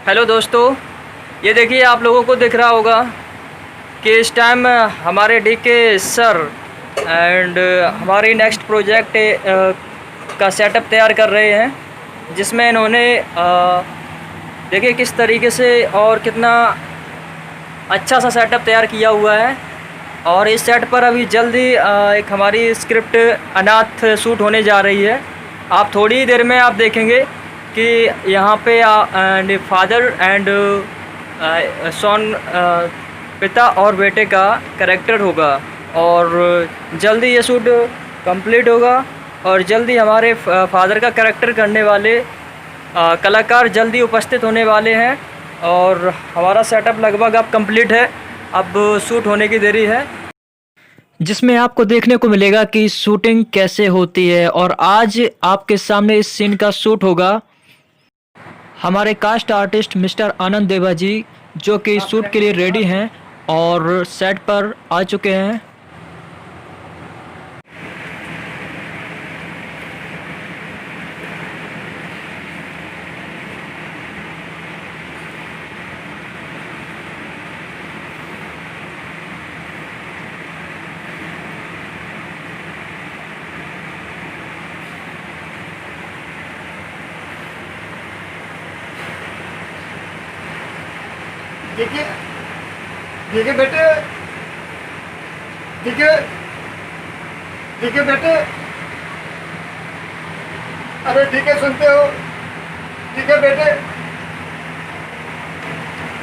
Hello दोस्तों, ये देखिए आप लोगों को दिख रहा होगा कि इस टाइम हमारे डी के सर एंड हमारी नेक्स्ट प्रोजेक्ट का सेटअप तैयार कर रहे हैं, जिसमें इन्होंने देखिए किस तरीके से और कितना अच्छा सा सेटअप तैयार किया हुआ है। और इस सेट पर अभी जल्दी एक हमारी स्क्रिप्ट अनाथ शूट होने जा रही है। आप थोड़ी ही देर में आप देखेंगे कि यहाँ पे एंड फादर एंड सॉन पिता और बेटे का कैरेक्टर होगा और जल्दी ये शूट कंप्लीट होगा और जल्दी हमारे फादर का कैरेक्टर करने वाले कलाकार जल्दी उपस्थित होने वाले हैं। और हमारा सेटअप लगभग अब कंप्लीट है, अब शूट होने की देरी है, जिसमें आपको देखने को मिलेगा कि शूटिंग कैसे होती है। और आज आपके सामने इस सीन का शूट होगा। हमारे कास्ट आर्टिस्ट मिस्टर आनंद देवा जी, जो कि शूट के लिए रेडी हैं और सेट पर आ चुके हैं। देखिए देखिए बेटे, देखिए देखिए बेटे, अरे ठीक है, सुनते हो? ठीक है बेटे,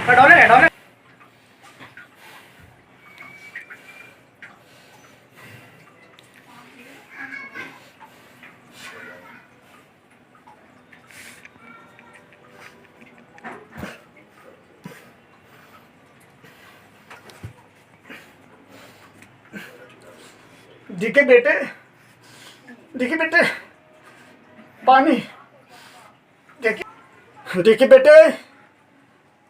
हटौले हटौले। देखिए बेटे, देखिए बेटे, पानी। देखिए देखिए बेटे,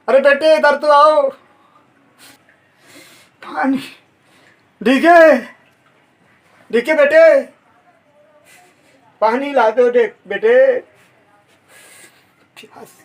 अरे बेटे इधर तो आओ, पानी। देखिए देखिए बेटे, पानी ला दो। देख बेटे, प्यास।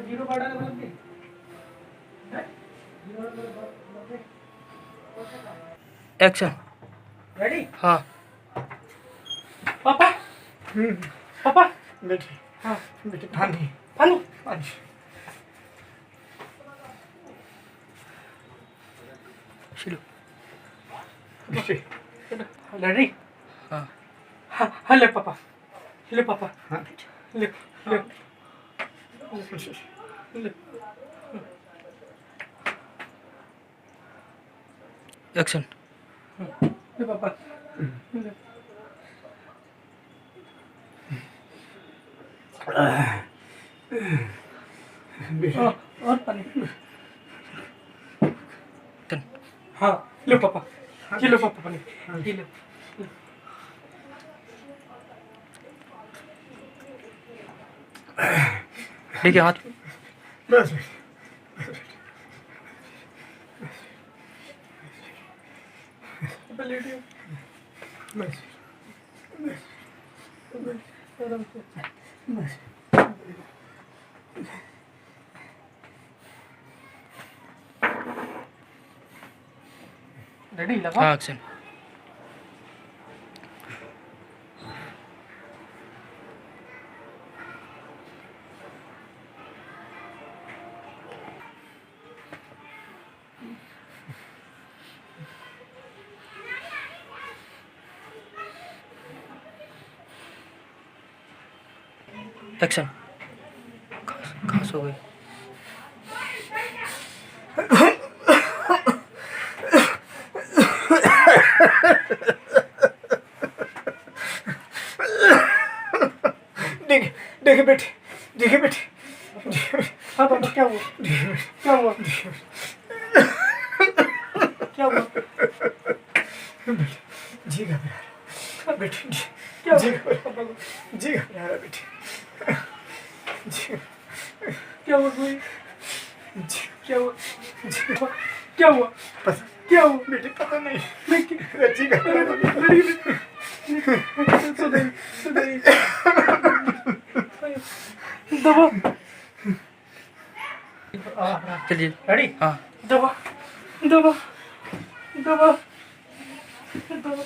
जीरो बाड़ा एक्शन। रेडी? हाँ। पापा, पापा बेटे, हाँ बेटे, पानी पानी पानी। चलो रेडी? हाँ हाँ हाँ, ले पापा, ले पापा, हाँ ले ले ले। एक्शन। ले पापा, ले। और पानी। हाँ लो पापा, ये लो पापा पानी, ये लो। ठीक है, हाथ। बस बस बस। रेडी? लगा? हाँ, एक्शन। एक्शन। कहाँ सो गई? देखिए देखिए बेटे, देखिए बेटे। हाँ पापा, क्या हुआ? क्या हुआ? क्या हुआ? जी घबरा रहा बेटे, क्या जी घबरा, जी घबरा रहा बेटे, जी क्या हुआ कोई? जी क्या हुआ? जी क्या हुआ? पता क्या हुआ? बेटे पता नहीं, मैं जी घबरा रहा बेटे। सुधाई सुधाई दबा। चलिए रेडी? हाँ दबा दबा दबा दबा।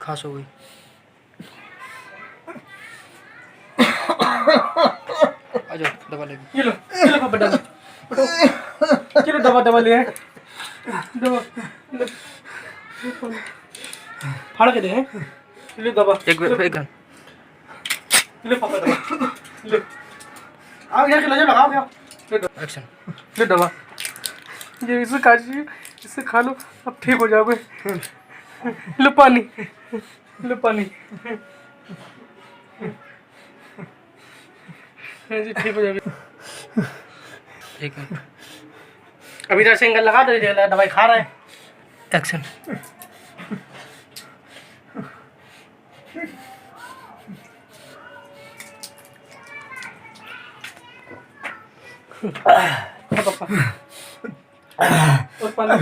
खांस हो गई। आ जाओ दवा लेंगे। ये लो पापा दबा, चलो दबा दबा ले आए। दबा लो, फाड़ के दे हैं। ले दबा, एक गन। ले पापा दबा, ले आओ इधर के ले जाओ, लगाओ क्या, ले दो, एक्शन। ले दबा, ये इसे खा लीजिए, इसे खा लो, अब ठीक हो जाओगे। लो पानी, लो पानी, जी ठीक हो जाओगे। एक मिनट। अभी इधर से एंगल लगा दो, दवाई खा रहा है। एक्शन। पापा और पानी,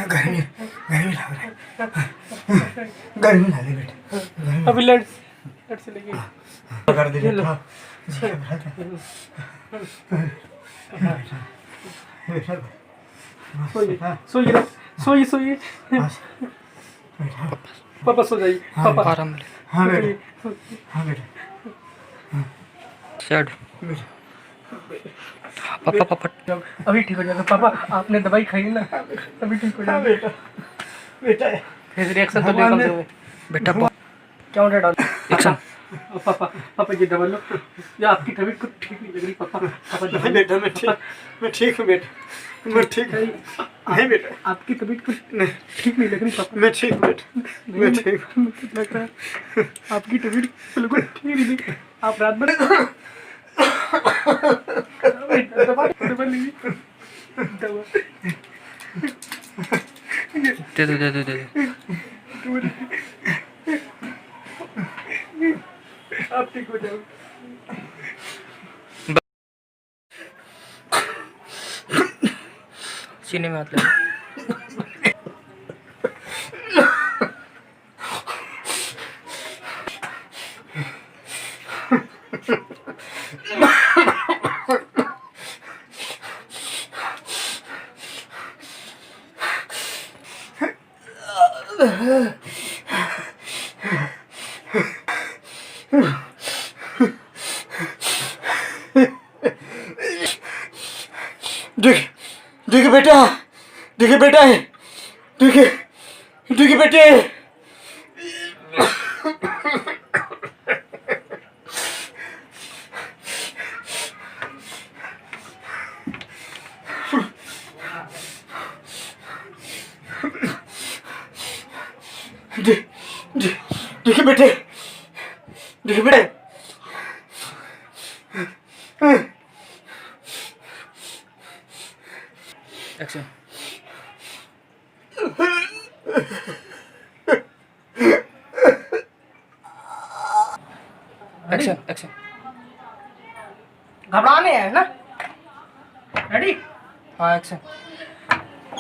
गर्मी गर्मी लग रहा है, गर्मी लग रही बेटे, अभी लट से लेके कर दे बेटा। सोइए सोइए सोइए, पापा सो जाइए, पापा आराम ले। हाँ बेटा, हाँ बेटा, शर्ट। पापा पापा अभी ठीक हो जाएगा पापा, आपने दवाई खाई ना, अभी ठीक हो जाएगा बेटा, बेटा फिर रिएक्शन तो नहीं कर बेटा क्या ऑर्डर डाल। एक्शन। पापा पापा ये दबा लो, या आपकी तबीयत कुछ ठीक नहीं लग रही पापा, पापा दबा बेटा, मैं ठीक हूँ बेटा, मैं ठीक नहीं बेटा, आपकी तबीयत कुछ ठीक नहीं लग रही पापा, मैं ठीक हूँ बेटा, मैं ठीक हूँ, लग रहा है आपकी तबीयत बिल्कुल ठीक नहीं, आप रात भर दबा लीजिए, दबा दे दो दे दो दे दो। आप ठीक हो जाओ। सीने में हाथ लगा। देखिए बेटा, देखिए बेटा, देखिए देखिए बेटे, देखिए बेटे, देखिए बेटे, एक्शन। Action action. घबराने है ना, रेडी? हाँ एक्शन।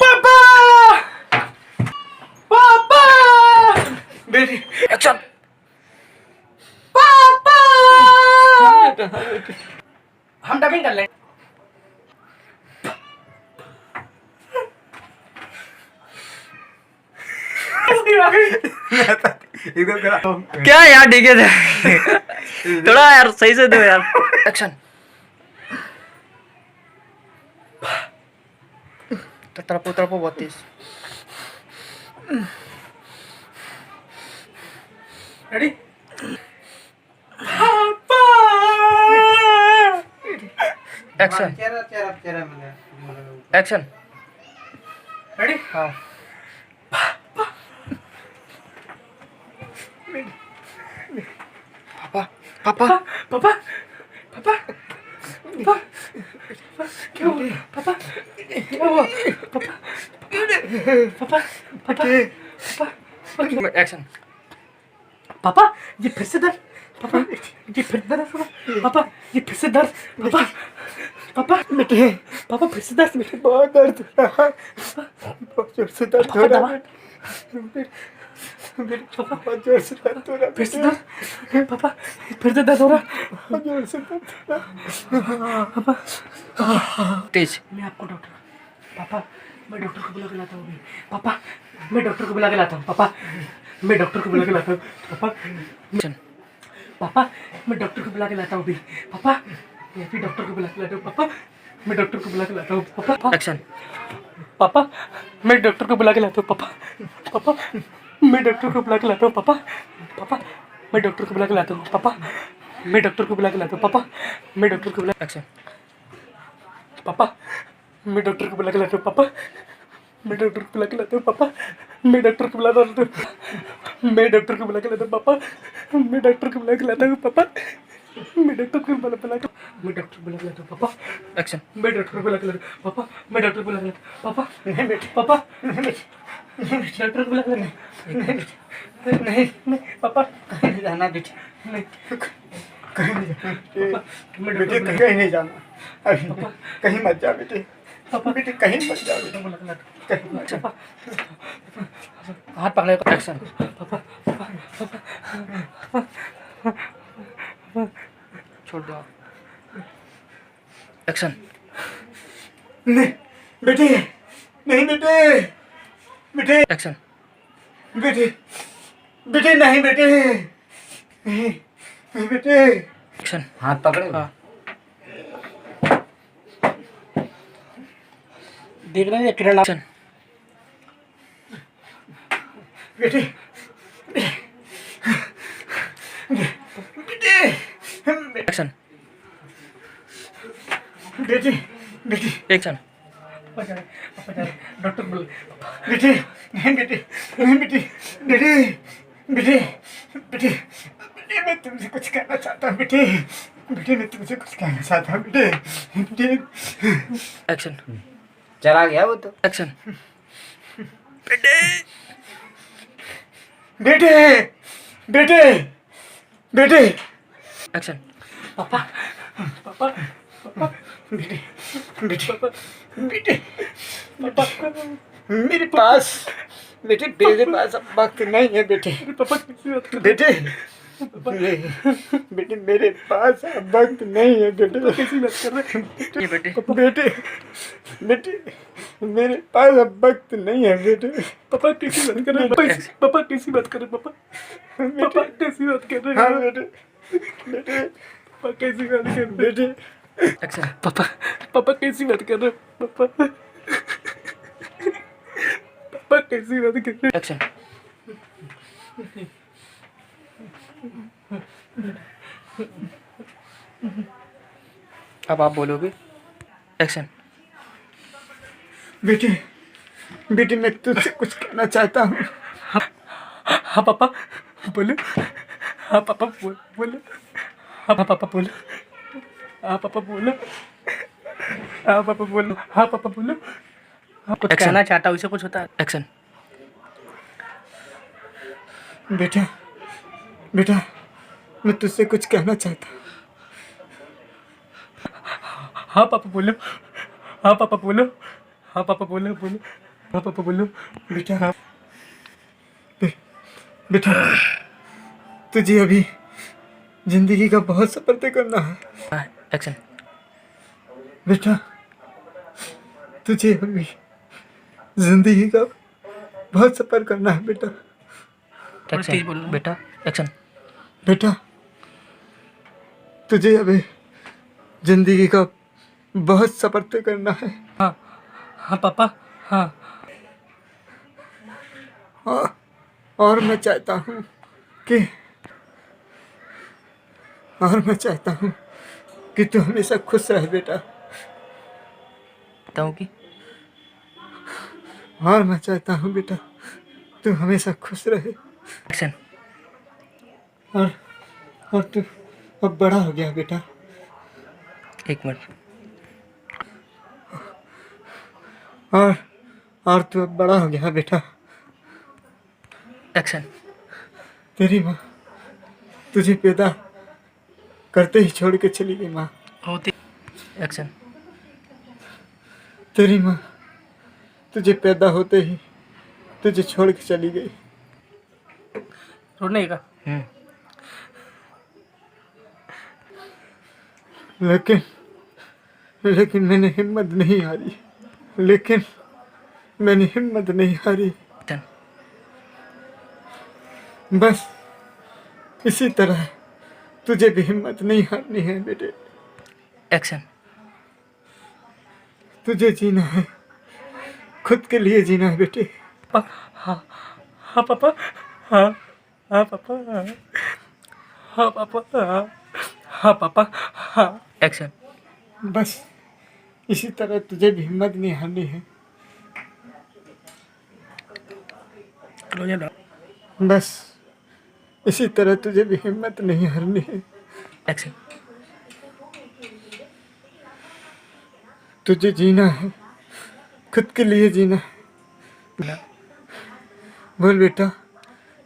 पापा पापा बेटी, एक्शन। पापा हम डबिंग कर लेंगे। एकदम करा क्या यार ठीक है थोड़ा यार सही से दो यार। एक्शन। तरपो तरपो बहुत तेज। रेडी? Action action. रेडी? हाँ पापा पापा पापा पापा क्या हुआ पापा क्या हुआ पापा पापा पापा पापा एक्शन। पापा ये फिर से दर्द पापा ये फिर दर्द हो रहा पापा ये फिर से दर्द पापा पापा बेटे पापा फिर से दर्द बेटे बहुत दर्द हो रहा है बहुत जोर से दर्द हो रहा है मेरे पापा बहुत जोर से दर्द हो रहा है फिर से दर्द पापा फिर से दर्द हो रहा है बहुत जोर से दर्द हो रहा है पापा तेज। मैं आपको डॉक्टर पापा मैं डॉक्टर को बुला के लाता हूँ अभी पापा मैं डॉक्टर को बुला के लाता हूँ पापा मैं डॉक्टर को बुला के लाता हूँ पापा एक्शन। पापा मैं डॉक्टर को बुला के लाता हूँ अभी पापा मैं अभी डॉक्टर को बुला के लाता हूँ पापा मैं डॉक्टर को बुला के लाता हूँ पापा एक्शन। पापा मैं डॉक्टर को बुला के लाता हूँ पापा पापा मैं डॉक्टर को बुला के लाता हूँ पापा पापा मैं डॉक्टर को बुला के लाता हूँ पापा मैं डॉक्टर को बुला के लाता हूँ पापा मैं डॉक्टर को बुला एक्शन। पापा मैं डॉक्टर को बुला के लाता हूँ पापा मैं डॉक्टर को बुला के लाता हूँ पापा मैं डॉक्टर को बुला के लाता हूँ मैं डॉक्टर को बुला के लाता हूँ पापा मैं डॉक्टर को बुला के लाता हूँ पापा मैं डॉक्टर को बुला के मैं डॉक्टर बुला के लाता हूँ पापा एक्शन। मैं डॉक्टर को बुला के लाता हूँ पापा मैं डॉक्टर को बुला के लाता हूँ पापा नहीं बेटे पापा डॉक्टर को बुला के लाता नहीं पापा कहीं नहीं जाना बेटे नहीं कहीं नहीं जाना मैं बेटे कहीं नहीं जाना अभी कहीं मत जा बेटे पापा बेटे कहीं मत जा बेटे बुला के लाता कहीं मत जा हाथ पकड़े एक्शन। पापा छोड़ दो। एक्शन। नहीं बेटे नहीं बेटे बेटे एक्शन। बेटे बेटे नहीं बेटे नहीं नहीं बेटे एक्शन। हाथ पकड़े। हाँ। देख रहे हैं किरण एक्शन। बेटे बेटे एक्शन। बेटे बेटे एक्शन। डॉक्टर बोल बेटे नहीं बेटे नहीं बेटे बेटे बेटे बेटे बेटे मैं तुमसे कुछ कहना चाहता हूँ बेटे बेटे मैं तुमसे कुछ कहना चाहता हूँ बेटे बेटे एक्शन। चला गया वो तो। एक्शन। बेटे बेटे बेटे एक्शन। पापा पापा पापा बेटे बेटे पापा बेटे पापा मेरे पास बेटे मेरे पास अब वक्त नहीं है बेटे पापा बेटे बेटे मेरे पास अब वक्त नहीं है बेटे कैसी बात कर रहे हैं ये बेटे। बेटे बेटे मेरे पास अब वक्त नहीं है बेटे पापा कैसी बात कर रहे हैं पापा कैसी बात कर रहे हैं पापा पापा कैसी बात कर रहे हैं हाँ बेटे बेटे पापा कैसी बात कर रहे बेटे एक्शन। पापा पापा कैसी बात कर रहे हैं पापा पापा कैसी बात कर रहे हैं एक्शन। अब आप बोलोगे। एक्शन। बेटे बेटे मैं तुझसे कुछ कहना चाहता हूँ हाँ पापा बोलो हाँ पापा बोलो हाँ पापा बोलो हाँ पापा बोलो हाँ पापा बोलो हाँ पापा बोलो हाँ कुछ Action. कहना चाहता हूँ उसे कुछ होता है एक्शन। बेटा बेटा मैं तुझसे कुछ कहना चाहता हूँ हाँ पापा बोलो हाँ पापा बोलो हाँ पापा बोलो बोलो हाँ पापा बोलो बेटा हाँ बेटा तुझे अभी जिंदगी का बहुत सफर तय करना है एक्शन। बेटा तुझे अभी जिंदगी का बहुत सफर करना है बेटा एक्शन। बेटा। एक्शन। बेटा तुझे अभी जिंदगी का बहुत सफर तय करना है हाँ हाँ पापा हाँ और मैं चाहता हूँ कि तू हमेशा खुश रहे बेटा बताऊँ कि और मैं चाहता हूँ बेटा तू हमेशा खुश रहे एक्शन। और अब बड़ा हो गया बेटा, एक मिनट। और तू अब बड़ा हो गया बेटा। एक्शन। तेरी माँ तुझे पैदा करते ही छोड़ के चली गई माँ। होती। एक्शन। तेरी माँ तुझे पैदा होते ही तुझे छोड़ के चली गई। रोने का। लेकिन मैंने हिम्मत नहीं हारी। लेकिन मैंने हिम्मत नहीं हारी। बस इसी तरह तुझे भी हिम्मत नहीं हारनी है बेटे। एक्शन। तुझे जीना है, खुद के लिए जीना है बेटे। हाँ हाँ पापा, हाँ हाँ पापा, हाँ हाँ पापा, हाँ हाँ पापा, हाँ। एक्शन। बस इसी तरह तुझे भी हिम्मत नहीं हारनी है। बस इसी तरह तुझे भी हिम्मत नहीं हारनी है। एक्शन। तुझे जीना है, खुद के लिए जीना है। बोल बेटा,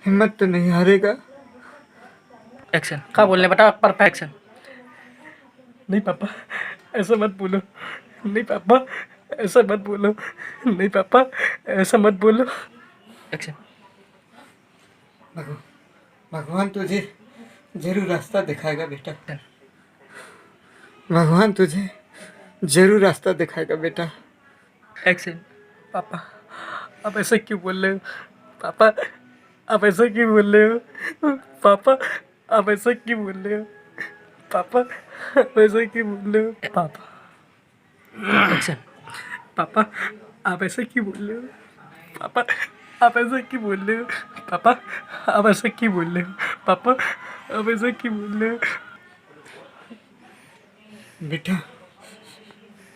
हिम्मत तो नहीं हारेगा। एक्शन। क्या बोलने बेटा? परफेक्शन। नहीं पापा, ऐसा मत बोलो। नहीं पापा, ऐसा मत बोलो। नहीं पापा, ऐसा मत बोलो। एक्शन। भगवान तुझे जरूर रास्ता दिखाएगा बेटा। भगवान तुझे जरूर रास्ता दिखाएगा बेटा। एक्शन। पापा, आप ऐसा क्यों बोल रहे हो? पापा, आप ऐसा क्यों बोल रहे हो? पापा, आप ऐसा क्यों बोल रहे हो? पापा, आप ऐसा क्यों बोल रहे हो? पापा। एक्शन। पापा, आप ऐसा क्यों बोल रहे हो? पापा, आप ऐसा क्यों बोल रहे हो? पापा, आप ऐसा क्यों बोल रहे हो? पापा, आप ऐसा क्यों बोल रहे हो? बेटा,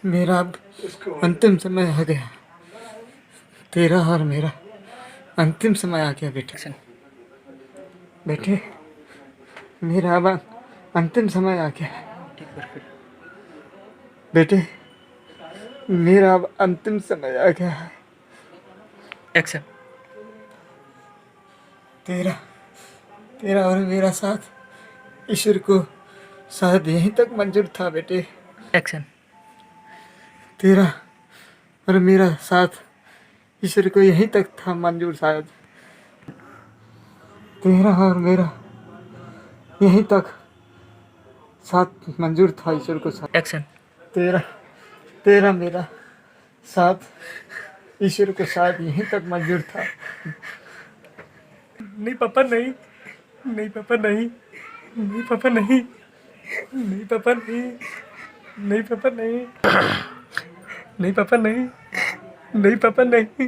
मेरा अब अंतिम समय आ गया। तेरा और मेरा अंतिम समय आ गया बेटा। बेटे, मेरा अब अंतिम समय आ गया। बेटे, मेरा अब अंतिम समय आ गया है। एक्शन। तेरा और मेरा साथ ईश्वर को शायद यहीं तक मंजूर था बेटे। एक्शन। तेरा और मेरा साथ ईश्वर को यहीं तक था मंजूर शायद। तेरा और मेरा यहीं तक साथ मंजूर था ईश्वर को शायद। एक्शन। तेरा मेरा साथ ईश्वर को शायद यहीं तक मंजूर था। नहीं पापा, नहीं। नहीं पापा, नहीं। नहीं पापा, नहीं। नहीं पापा, नहीं। नहीं पापा, नहीं। नहीं पापा, नहीं। नहीं पापा, नहीं।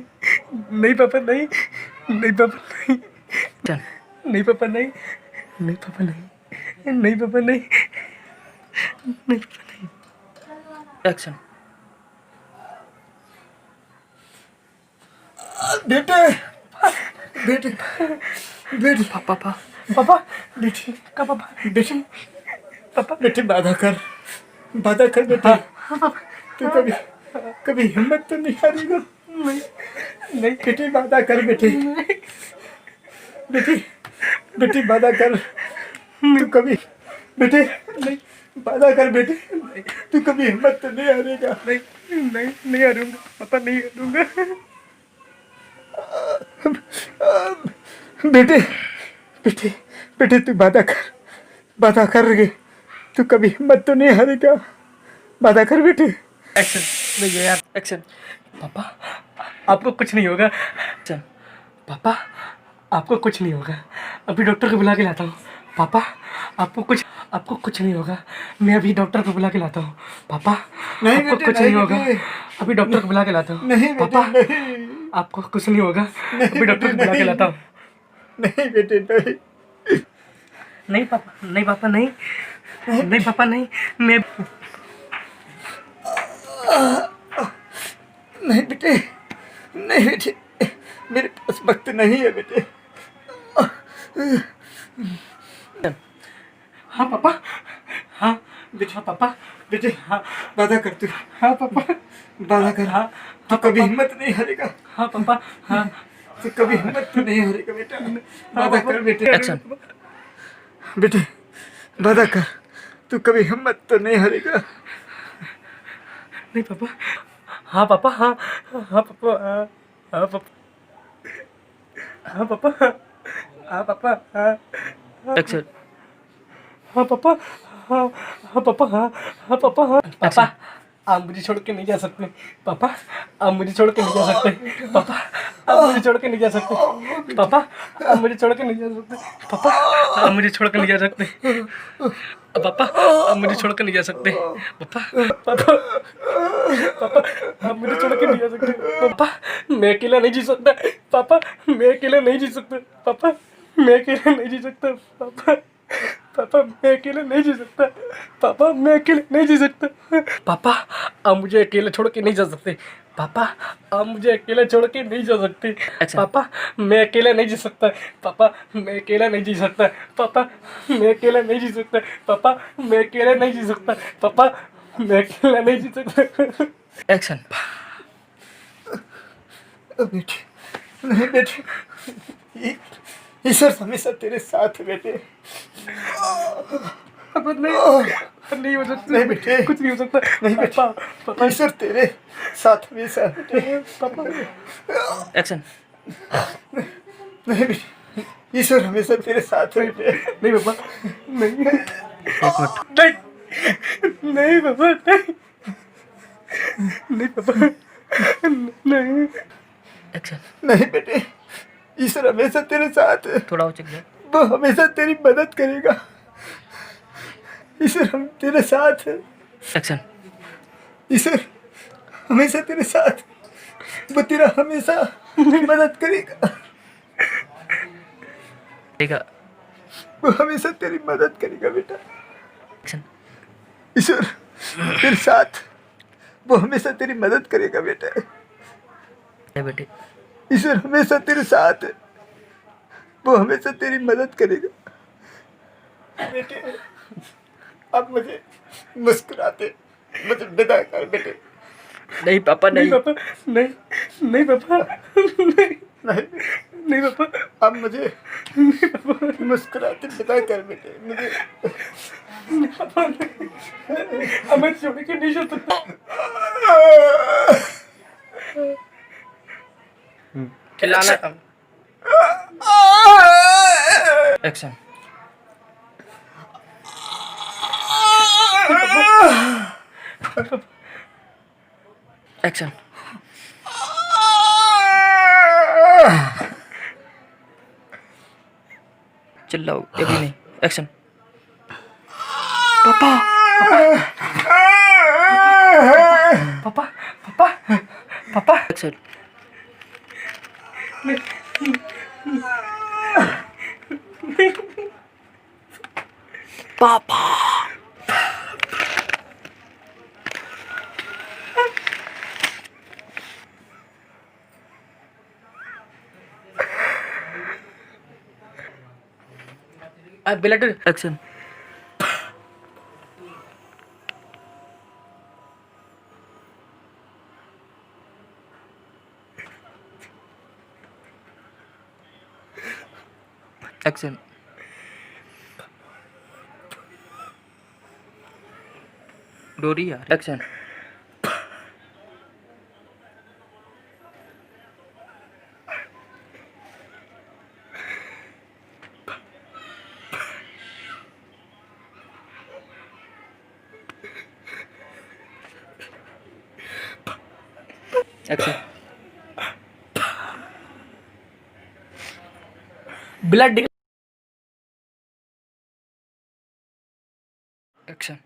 नहीं पापा, नहीं। नहीं पापा, नहीं। नहीं पापा, नहीं। नहीं पापा, नहीं। नहीं पापा, नहीं। नहीं पापा, नहीं। एक्शन। बेटे, बेटे, बेटे, पापा, पापा, बेटे, का पापा, बेटे, पापा। बेटे वादा कर बेटे। तू कभी हिम्मत तो नहीं हारेगा। नहीं बेटे, वादा कर बेटे। बेटे वादा कर। तू कभी बेटे, नहीं वादा कर बेटे। तू कभी हिम्मत तो नहीं हारेगा। नहीं हारूंगा पापा, नहीं हारूंगा। बेटे, बेटे, बेटे, तू वादा कर रे। तू कभी हिम्मत तो नहीं हारेगा। वादा कर बेटे। एक्शन। नहीं यार। एक्शन। पापा, आपको कुछ नहीं होगा। एक्शन। पापा, आपको कुछ नहीं होगा। अभी डॉक्टर को बुला के लाता हूँ। पापा, आपको कुछ नहीं होगा। मैं अभी डॉक्टर को बुला के लाता हूँ। पापा, नहीं आपको बेटे, कुछ नहीं नहीं होगा। बेटे। अभी डॉक्टर को बुला के लाता हूँ। नहीं बेटे, पापा, नहीं। आपको कुछ नहीं होगा। अभी डॉक्टर को बुला के लाता हूँ। नहीं बेटे, नहीं। नहीं पापा, नहीं पापा, नहीं। नहीं पापा, नहीं। मैं नहीं बेटे, नहीं बेटे, मेरे पास वक्त नहीं है बेटे। हाँ पापा, पापा। बेटे हाँ वादा कर तू, हाँ पापा। वादा कर। हाँ तू कभी हिम्मत नहीं हारेगा, हाँ पापा। हाँ तू कभी हिम्मत तो नहीं हारेगा बेटा। वादा कर बेटे, एक्शन। बेटे वादा कर, तू कभी हिम्मत तो नहीं हारेगा। नहीं पापा। हाँ पापा। हाँ हाँ पापा। हाँ पापा। हाँ पापा। हाँ पापा। हाँ एक्शन। हाँ पापा। हाँ हाँ पापा। हाँ हाँ पापा। हाँ पापा, आप मुझे छोड़ के नहीं जा सकते पापा। आप मुझे छोड़ के नहीं जा सकते पापा। आप मुझे छोड़ के नहीं जा सकते पापा। आप मुझे छोड़ के नहीं जा सकते पापा। आप मुझे छोड़ के नहीं जा सकते पापा। आप मुझे छोड़ के नहीं जा सकते पापा। पापा पापा, आप मुझे छोड़ के नहीं जा सकते पापा। मैं अकेला नहीं जी सकता पापा। मैं अकेला नहीं जी सकता पापा। मैं अकेला नहीं जी सकता पापा। पापा मैं अकेले नहीं जी सकता पापा। मैं अकेले नहीं जी सकता पापा। आप मुझे अकेले छोड़ के नहीं जा सकते पापा। आप मुझे अकेले छोड़ के नहीं जा सकते अच्छा। पापा। मैं अकेला नहीं जी सकता पापा। मैं अकेला नहीं जी सकता पापा। मैं अकेला नहीं जी सकता पापा। मैं अकेला नहीं जी सकता पापा। मैं अकेला नहीं जी सकता। एक्शन। बेटे नहीं बेटे, ईश्वर हमेशा तेरे साथ है बेटे। अब नहीं हो सकता। नहीं बेटे, कुछ नहीं हो सकता। नहीं बेटे, पापा पापा ईश्वर तेरे साथ हमेशा है बेटे। पापा। एक्शन। नहीं बेटे, ईश्वर हमेशा तेरे साथ है बेटे। नहीं पापा। नहीं एक मिनट। नहीं नहीं पापा। नहीं नहीं पापा। नहीं एक्शन। नहीं बेटे, ईश्वर हमेशा तेरे साथ है, थोड़ा और चेक जाए। वो हमेशा तेरी मदद करेगा। ईश्वर हम तेरे साथ है, एक्शन। ईश्वर हमेशा तेरे साथ, वो तेरा हमेशा मदद करेगा। ठीक है। वो हमेशा तेरी मदद करेगा बेटा। एक्शन। ईश्वर तेरे साथ, वो हमेशा तेरी मदद करेगा बेटा। है बेटे। ईश्वर हमेशा तेरे साथ है, वो हमेशा तेरी मदद करेगा। बेटे अब मुझे मुस्कुराते मुझे विदा कर बेटे। नहीं पापा नहीं नहीं। पापा। नहीं नहीं पापा। नहीं नहीं नहीं पापा। अब मुझे मुस्कुराते विदा कर बेटे। मुझे पापा नहीं। अब मैं छोड़ के नहीं जा सकता। चिल्लाना कम। एक्शन। एक्शन। चिल्लाओ अभी नहीं। एक्शन। पापा। पापा पापा पापा। एक्शन। पापा। ब्लड। एक्शन। एक्शन। डोरी यार। एक्शन। एक्शन। ब्लड। एक्शन।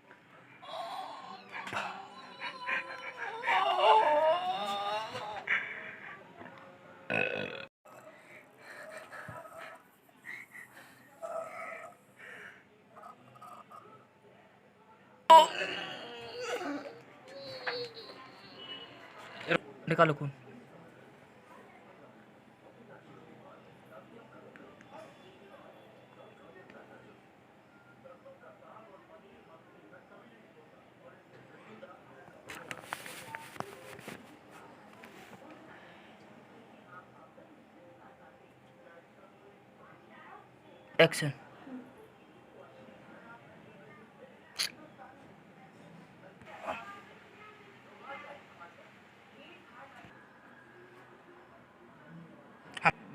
निकालो खून। एक्शन।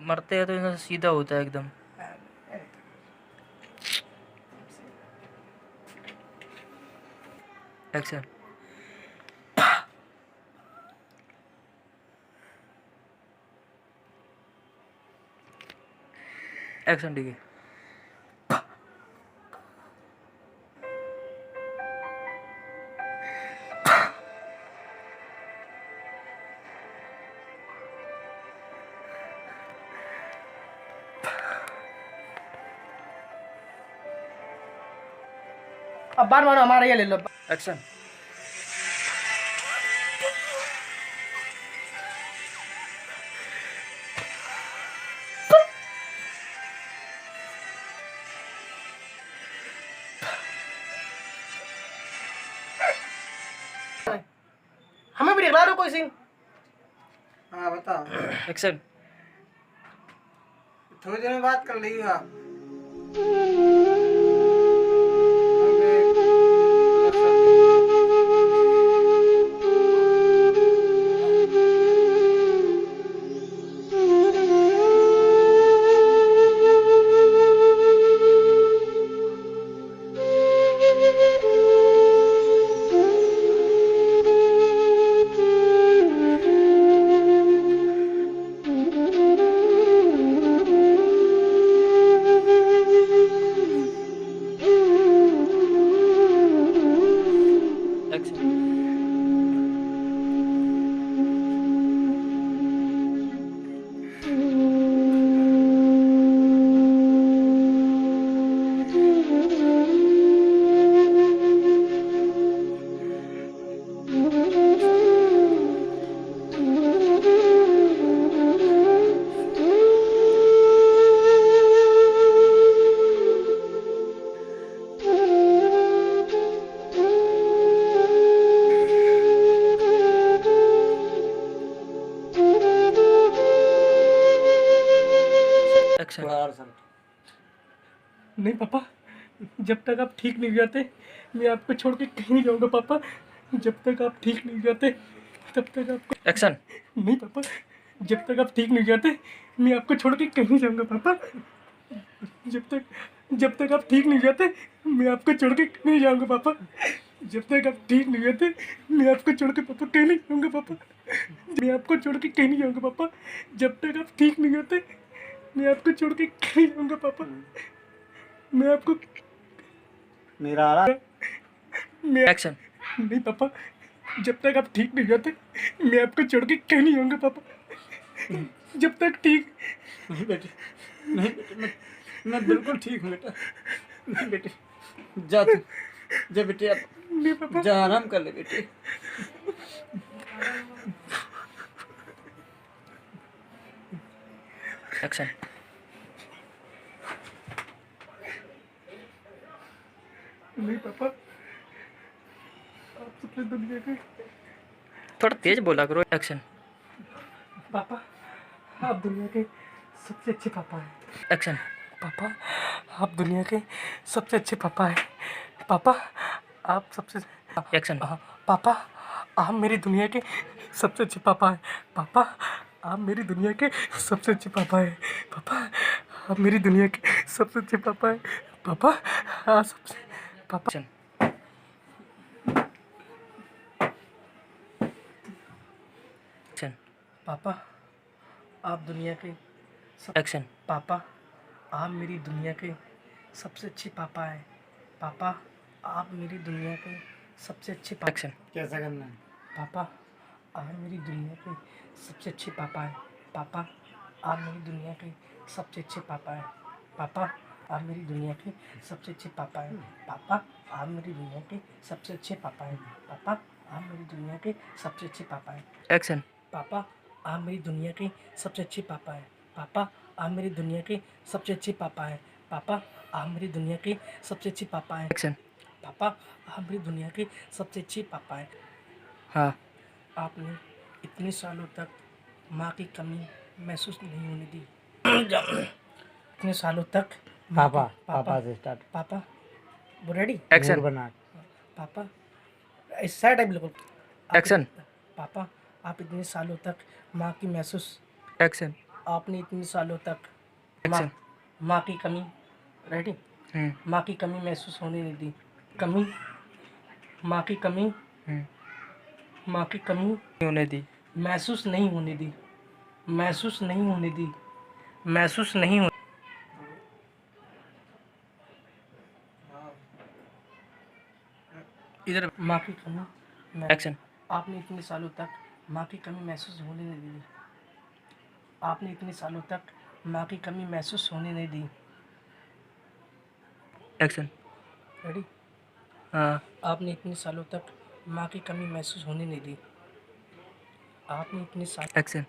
मरते हैं तो इनका सीधा होता है एकदम। एक्शन। एक्शन ठीक है। अब बार मारो, हमारा ये ले लो। एक्शन। हमें भी दिखला दो कोई सीन। हाँ बताओ, एक्शन। थोड़ी देर में बात कर लीजिए आप। एक्शन। एक्शन। नहीं पापा, जब तक आप ठीक नहीं हो जाते मैं आपको छोड़ के कहीं नहीं जाऊंगा पापा। जब तक आप ठीक नहीं हो जाते तब तक आपको। एक्शन। नहीं पापा, जब तक आप ठीक नहीं हो जाते मैं आपको छोड़ के कहीं नहीं जाऊंगा पापा। जब तक आप ठीक नहीं हो जाते मैं आपको छोड़ के कहीं नहीं जाऊंगा पापा। जब तक आप ठीक नहीं होते मैं आपको छोड़ के पापा कहीं नहीं जाऊंगा पापा। मैं आपको छोड़ के कहीं नहीं जाऊंगा पापा। जब तक आप ठीक नहीं होते मैं आपको छोड़ के कहीं नहीं जाऊंगा पापा। मैं आपको मेरा आ रहा मैं एक्शन। नहीं पापा, जब तक आप ठीक नहीं होते मैं आपको छोड़ के कहीं नहीं जाऊंगा पापा। जब तक ठीक। नहीं बेटे, नहीं बेटे, मैं बिल्कुल ठीक हूँ बेटा। नहीं बेटे, जा तू, जा बेटे, अब नहीं पापा, जा आराम कर ले बेटे। एक्शन। नहीं पापा, आप सबसे दुनिया के। थोड़ा तेज बोला करो। एक्शन। पापा, आप दुनिया के सबसे अच्छे पापा हैं। एक्शन। पापा, आप दुनिया के सबसे अच्छे पापा हैं। पापा, आप सबसे। एक्शन। पापा, आप मेरी दुनिया के सबसे अच्छे पापा हैं। पापा, आप मेरी दुनिया के सबसे अच्छे पापा हैं। पापा, आप मेरी दुनिया के सबसे अच्छे पापा हैं। पापा, आप सबसे। पापा। एक्शन। एक्शन। पापा, आप दुनिया के एक्शन। पापा, आप मेरी दुनिया के सबसे अच्छे पापा हैं। पापा, आप मेरी दुनिया के सबसे अच्छे पापा। एक्शन। कैसा करना है? पापा, आप मेरी दुनिया के सबसे अच्छे पापा हैं। पापा, आप मेरी दुनिया के सबसे अच्छे पापा हैं। पापा, आप मेरी दुनिया के सबसे अच्छे पापा हैं। पापा, आप मेरी दुनिया के सबसे अच्छे पापा हैं। पापा, आप मेरी दुनिया के सबसे अच्छे पापा हैं। एक्शन। पापा, आप मेरी दुनिया के सबसे अच्छे पापा हैं। पापा, आप मेरी दुनिया के सबसे अच्छे पापा हैं। पापा, आप मेरी दुनिया के सबसे अच्छे पापा हैं। एक्शन। पापा, आप मेरी दुनिया के सबसे अच्छे पापा हैं। हाँ। आपने इतने सालों तक माँ की कमी महसूस नहीं होने दी। इतने सालों तक पापा पापा पापा से स्टार्ट। पापा वो रेडी एक्शन। बना। पापा इस साइड है बिल्कुल आप- एक्शन। पापा आप इतने सालों तक माँ की महसूस एक्शन। आपने इतने सालों तक माँ एक्शन। माँ की कमी रेडी हम्म। माँ की कमी महसूस होने नहीं दी कमी माँ की कमी हम्म। माँ की कमी होने दी। महसूस नहीं होने दी महसूस नहीं होने दी महसूस नहीं हो इधर माँ की कमी एक्शन। आपने इतने सालों तक माँ की कमी महसूस होने नहीं दी आपने इतने सालों तक माँ की कमी महसूस होने नहीं दी एक्शन। रेडी हाँ। आपने इतने सालों तक माँ की कमी महसूस होने नहीं दी आपने एक्शन।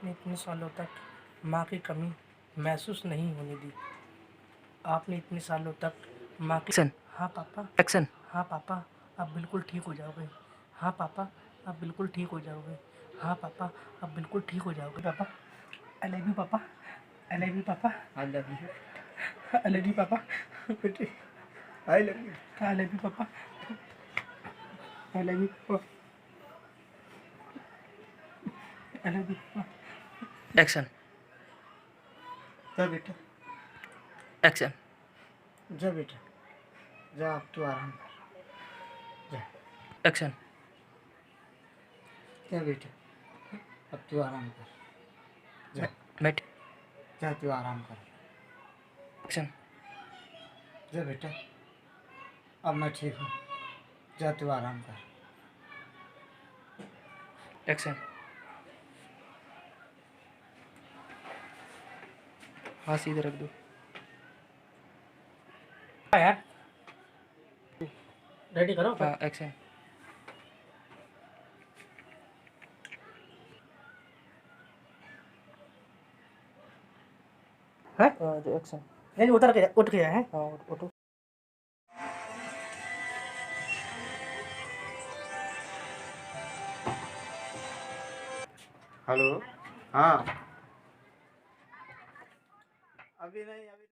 इतने सालों तक माँ की कमी महसूस नहीं होने दी आपने इतने सालों तक माँ की एक्शन। हाँ पापा एक्शन। हाँ पापा अब बिल्कुल ठीक हो जाओगे हाँ पापा अब बिल्कुल ठीक हो जाओगे हाँ पापा अब बिल्कुल ठीक हो जाओगे पापा आई लव यू पापा आई लव यू पापा I love you I love you पापा बेटे, I love you. I love you पापा आई लव यू पापा आई लव यू पापा एक्शन। जा बेटा, एक्शन। जा बेटा, जा अब तू आराम कर। जा, एक्शन। जा बेटा, अब तू आराम कर। जा, मेट। जा तू आराम कर। एक्शन। जा बेटा, अब मैं ठीक हूँ। जा तू आराम कर। एक्शन। हाँ सीधे रख दो। यार रेडी करो हाँ एक्शन। है जो एक्शन। नहीं उठ गया है हाँ उठो। हेलो, हाँ, अभी नहीं, अभी